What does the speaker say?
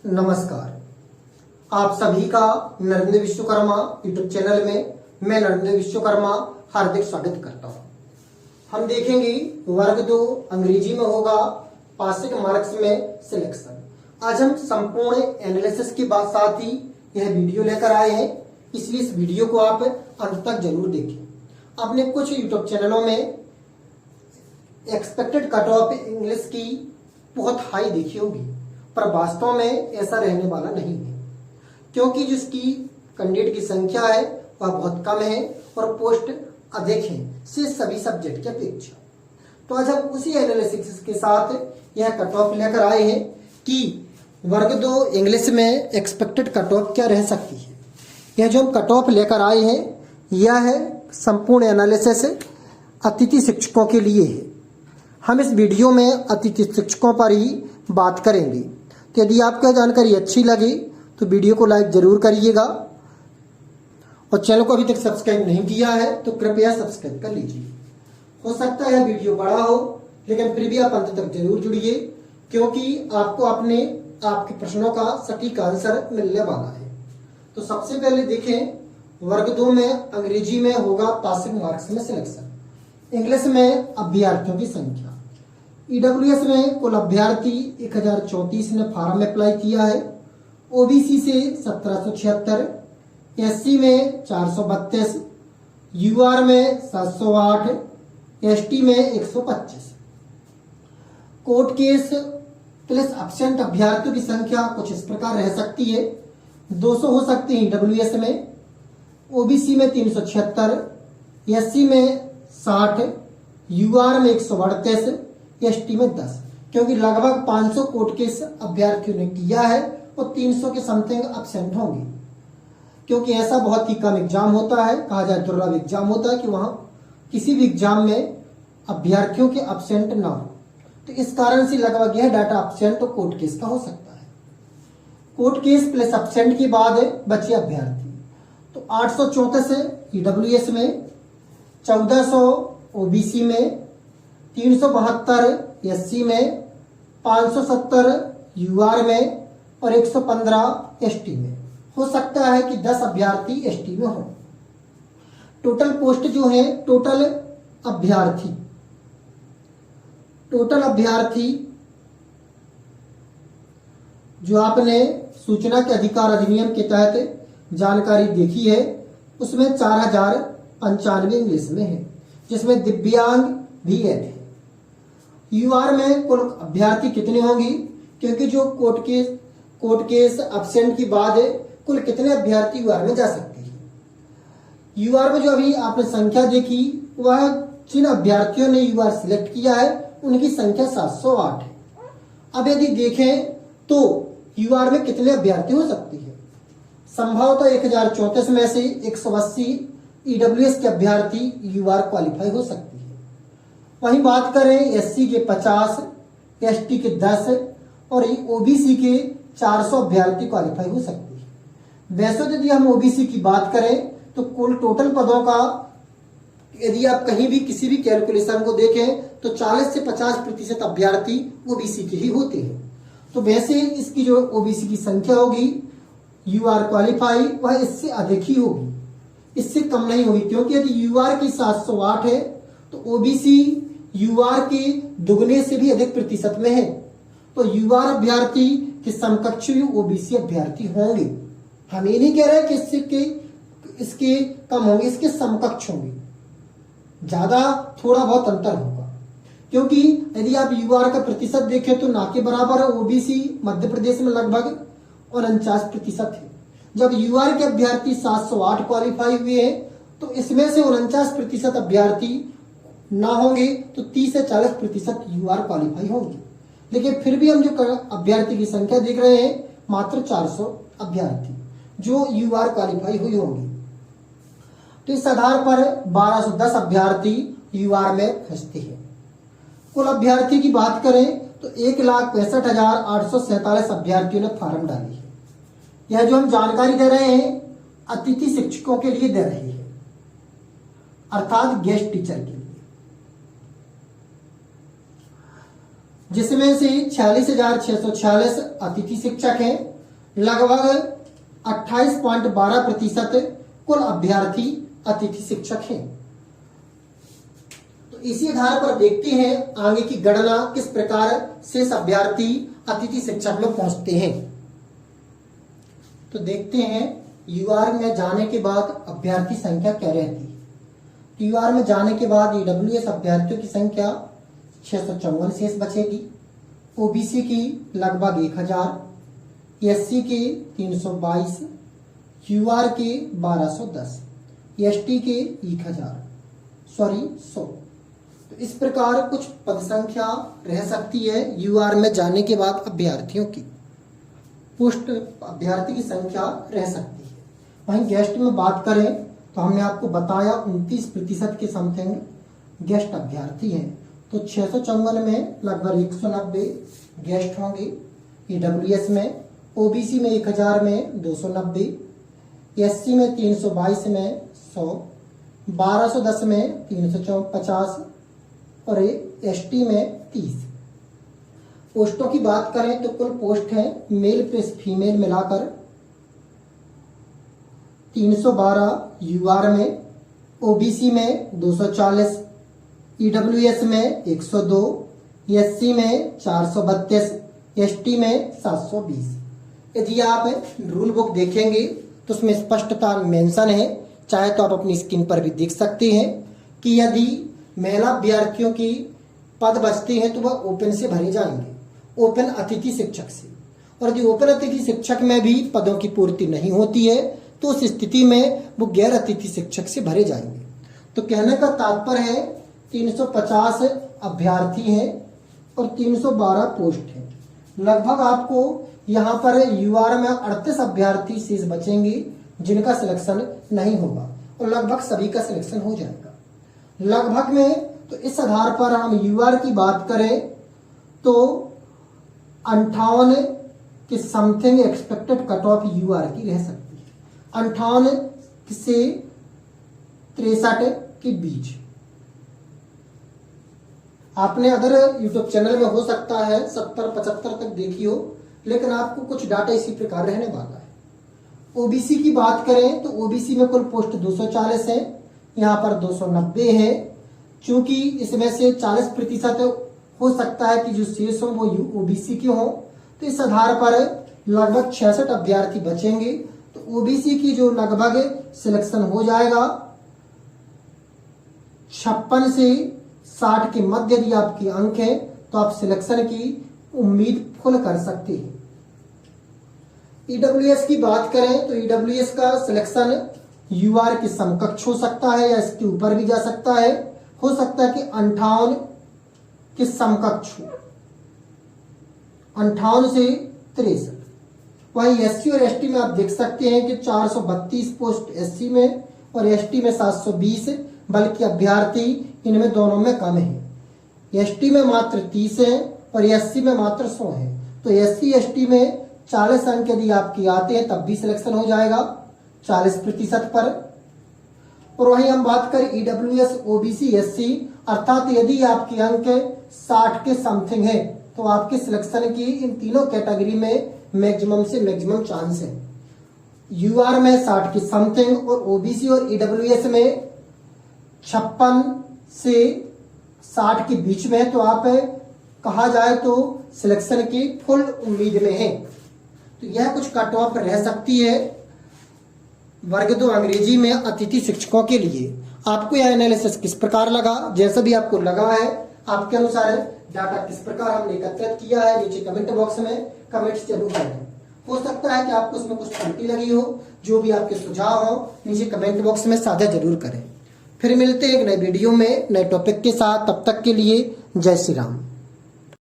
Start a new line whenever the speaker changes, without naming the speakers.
नमस्कार। आप सभी का नरेंद्र विश्वकर्मा यूट्यूब चैनल में मैं नरेंद्र विश्वकर्मा हार्दिक स्वागत करता हूं। हम देखेंगे वर्ग 2 अंग्रेजी में होगा पासिंग मार्क्स में सिलेक्शन। आज हम संपूर्ण एनालिसिस के बाद साथ ही यह वीडियो लेकर आए हैं, इसलिए इस वीडियो को आप अंत तक जरूर देखें। आपने कुछ यूट्यूब चैनलों में एक्सपेक्टेड कट ऑफ इंग्लिश की बहुत हाई देखी होगी, पर वास्तव में ऐसा रहने वाला नहीं है, क्योंकि जिसकी कैंडिडेट की संख्या है वह बहुत कम है और पोस्ट अधिक है से सभी सब्जेक्ट की अपेक्षा। तो आज हम उसी एनालिसिस के साथ यह कट ऑफ लेकर आए हैं कि वर्ग 2 इंग्लिश में एक्सपेक्टेड कट ऑफ क्या रह सकती है। यह जो हम कट ऑफ लेकर आए हैं यह है संपूर्ण एनालिसिस अतिथि शिक्षकों के लिए है। हम इस वीडियो में अतिथि शिक्षकों पर ही बात करेंगे। तो यदि आपको जानकारी अच्छी लगी तो वीडियो को लाइक जरूर करिएगा और चैनल को अभी तक सब्सक्राइब नहीं किया है तो कृपया सब्सक्राइब कर लीजिए। हो सकता है वीडियो बड़ा हो, लेकिन फिर भी आप अंत तक जरूर जुड़िए, क्योंकि आपको आपके प्रश्नों का सटीक आंसर मिलने वाला है। तो सबसे पहले देखें, वर्ग 2 में अंग्रेजी में होगा पासिंग मार्क्स में सिलेक्शन। इंग्लिश में अभ्यर्थियों की संख्या। ईडब्ल्यूएस में कुल अभ्यर्थी 1034 ने फॉर्म अप्लाई किया है। ओबीसी से 1776, एससी में 432, यूआर में 708, एसटी में 125। कोर्ट केस प्लस एब्सेंट अभ्यर्थियों की संख्या कुछ इस प्रकार रह सकती है। 200 हो सकते हैं ईडब्ल्यूएस में, ओबीसी में 376, एससी में 60, यूआर में 138, एसटी में 10, क्योंकि लगभग 500 कोर्ट केस अभ्यर्थियों ने किया है और 300 के समथिंग एब्सेंट होंगे, क्योंकि ऐसा बहुत ही कम एग्जाम होता है, कहा जाए दुर्लभ एग्जाम होता है कि वहां किसी भी एग्जाम में अभ्यर्थियों के एब्सेंट ना हो। तो इस कारण से लगभग यह डाटा एब्सेंट और कोर्ट केस का हो सकता है। कोर्ट केस प्लस एब्सेंट के बाद बचे अभ्यर्थी तो 834 है ईडब्ल्यूएस में, 1400 ओबीसी में, 372 एससी में, 570 यूआर में और 115 एसटी में। हो सकता है कि 10 अभ्यर्थी एसटी में हो। टोटल पोस्ट जो है टोटल अभ्यर्थी जो आपने सूचना के अधिकार अधिनियम के तहत जानकारी देखी है उसमें 4095 इंग्लिश में है, जिसमें दिव्यांग भी ऐड है। यूआर में कुल अभ्यर्थी कितने होंगी, क्योंकि जो कोर्ट केस एब्सेंट की बाद कुल कितने अभ्यर्थी यूआर में जा सकते हैं। यूआर में जो अभी आपने संख्या देखी वह जिन अभ्यर्थियों ने यूआर सिलेक्ट किया है उनकी संख्या 708 है। अब यदि देखें तो यूआर में कितने अभ्यर्थी हो सकते हैं। संभवतः 1034 में से 180 ईडब्ल्यूएस के अभ्यर्थी यूआर क्वालिफाई हो सकती है। वहीं बात करें एससी के 50, एसटी के 10 और ओबीसी के 400 अभ्यर्थी क्वालिफाई हो सकते हैं। वैसे यदि हम ओबीसी की बात करें तो कुल टोटल पदों का यदि आप कहीं भी किसी भी कैलकुलेशन को देखें तो 40 से 50% अभ्यर्थी ओबीसी के ही होते हैं। तो वैसे इसकी जो ओबीसी की संख्या होगी यूआर क्वालिफाई वह इससे अधिक ही होगी, इससे कम नहीं होगी, क्योंकि यदि यूआर की 708 है तो ओबीसी यूआर के दुगने से भी अधिक प्रतिशत में है। तो यूआर अभ्यर्थी के समकक्ष ओबीसी अभ्यर्थी होंगे। हम ये नहीं कह रहे कि इसके कम होंगे, इसके समकक्ष होंगे। ज्यादा थोड़ा बहुत अंतर होगा, क्योंकि यदि आप यूआर का प्रतिशत देखें तो ना के बराबर ओबीसी मध्य प्रदेश में लगभग 49% है। जब यूआर के अभ्यर्थी 708 क्वालिफाई हुए हैं तो इसमें से 49% अभ्यर्थी ना होंगे तो 30 से 40% यूआर क्वालिफाई होंगे। लेकिन फिर भी हम जो अभ्यर्थी की संख्या देख रहे हैं मात्र 400 अभ्यर्थी जो यूआर क्वालिफाई हुई होंगी। तो इस आधार पर 1210 अभ्यर्थी यूआर में फंसते हैं। कुल अभ्यर्थी की बात करें तो 1,65,847 अभ्यर्थियों ने फॉर्म डाली है। यह जो हम जानकारी दे रहे हैं अतिथि शिक्षकों के लिए दे रहे हैं, अर्थात गेस्ट टीचर के लिए, जिसमें से 46,646 अतिथि शिक्षक हैं लगभग 28.12% कुल अभ्यर्थी अतिथि शिक्षक हैं। तो इसी आधार पर देखते हैं आगे की गणना किस प्रकार शेष अभ्यर्थी अतिथि शिक्षक में पहुंचते हैं। तो देखते हैं यूआर में जाने के बाद अभ्यर्थी संख्या क्या रहती है। तो यूआर में जाने के बाद ईडब्ल्यूएस अभ्यर्थियों की संख्या 654 शेष बचेगी, ओबीसी की लगभग 1000, एससी के 322, यूआर के 1210, एसटी के 100। तो इस प्रकार कुछ पद संख्या रह सकती है यूआर में जाने के बाद अभ्यर्थियों की, पोस्ट अभ्यर्थी की संख्या रह सकती है। वहीं गेस्ट में बात करें तो हमने आपको बताया 29% के समथिंग गेस्ट अभ्यर्थी हैं। तो 654 में लगभग 190 गेस्ट होंगे ईडब्ल्यूएस में, ओबीसी में 1000 में 290, एससी में 322 में 100, 1210 में 350 और एसटी में 30। पोस्टों की बात करें तो कुल पोस्ट है मेल प्लस फीमेल मिलाकर 312 यूआर में, ओबीसी में 240, ईडब्ल्यूएस में 102, एससी में 432, एसटी में 720। यदि आप रूल बुक देखेंगे तो उसमें स्पष्टता मेंशन है, चाहे तो आप अपनी स्क्रीन पर भी देख सकते हैं कि यदि महिला अभ्यर्थियों की पद बचते हैं तो वह ओपन से भरे जाएंगे, ओपन अतिथि शिक्षक से। और यदि ओपन अतिथि शिक्षक में भी पदों की पूर्ति नहीं होती है तो उस स्थिति में वो गैर अतिथि शिक्षक से भरे जाएंगे। तो कहने का तात्पर्य है 350 अभ्यर्थी हैं और 312 पोस्ट हैं। लगभग आपको यहाँ पर यूआर में 38 अभ्यर्थी शेष बचेंगे जिनका सिलेक्शन नहीं होगा और लगभग सभी का सिलेक्शन हो जाएगा लगभग में। तो इस आधार पर हम यूआर की बात करें तो 58 के something expected cut off UR की रह सकती है, 58 से 63 के बीच। आपने अदर यूट्यूब चैनल में हो सकता है 70-75 तक देखी हो, लेकिन आपको कुछ डाटा इसी प्रकार रहने वाला है। ओबीसी की बात करें तो ओबीसी में कुल पोस्ट 240 है, यहाँ पर 290 है। चूंकि इसमें से 40% हो सकता है कि जो शेष हो वो ओबीसी के हो, तो इस आधार पर लगभग 66 अभ्यर्थी बचेंगे। तो ओबीसी की जो लगभग सिलेक्शन हो जाएगा 56 से 60 के मध्य यदि आपके अंक है तो आप सिलेक्शन की उम्मीद फुल कर सकते हैं। ईडब्ल्यूएस की बात करें तो ईडब्ल्यूएस का सिलेक्शन यूआर के समकक्ष हो सकता है या इसके ऊपर भी जा सकता है। हो सकता है कि 58 के समकक्ष हो, 58 से 63। वहीं एससी और एसटी में आप देख सकते हैं कि 432 पोस्ट एससी में और एसटी में 720, बल्कि अभ्यर्थी इनमें दोनों में कम है। एसटी में मात्र 30 है और एससी में मात्र 100 है। तो एससी एसटी में 40 अंक यदि आपके आते हैं तब भी सिलेक्शन हो जाएगा 40% पर। और वहीं हम बात करें ईडब्ल्यूएस ओबीसी एससी, अर्थात यदि आपके अंक 60 के समथिंग है तो आपके सिलेक्शन की इन तीनों कैटेगरी में मैक्सिमम से मैक्सिमम चांस है। यूआर में 60 की समथिंग और ओबीसी और ईडब्ल्यूएस में 56 से 60 के बीच में है, तो आप कहा जाए तो सिलेक्शन की फुल उम्मीद में है। तो यह कुछ कट ऑफ रह सकती है वर्ग 2 अंग्रेजी में अतिथि शिक्षकों के लिए। आपको यह एनालिसिस किस प्रकार लगा, जैसा भी आपको लगा है, आपके अनुसार डाटा किस प्रकार हमने एकत्रित किया है, नीचे कमेंट बॉक्स में कमेंट्स जरूर करें। हो सकता है कि आपको उसमें कुछ त्रुटि लगी हो, जो भी आपके सुझाव हो नीचे कमेंट बॉक्स में साझा जरूर करें। फिर मिलते हैं एक नए वीडियो में नए टॉपिक के साथ, तब तक के लिए जय श्री राम।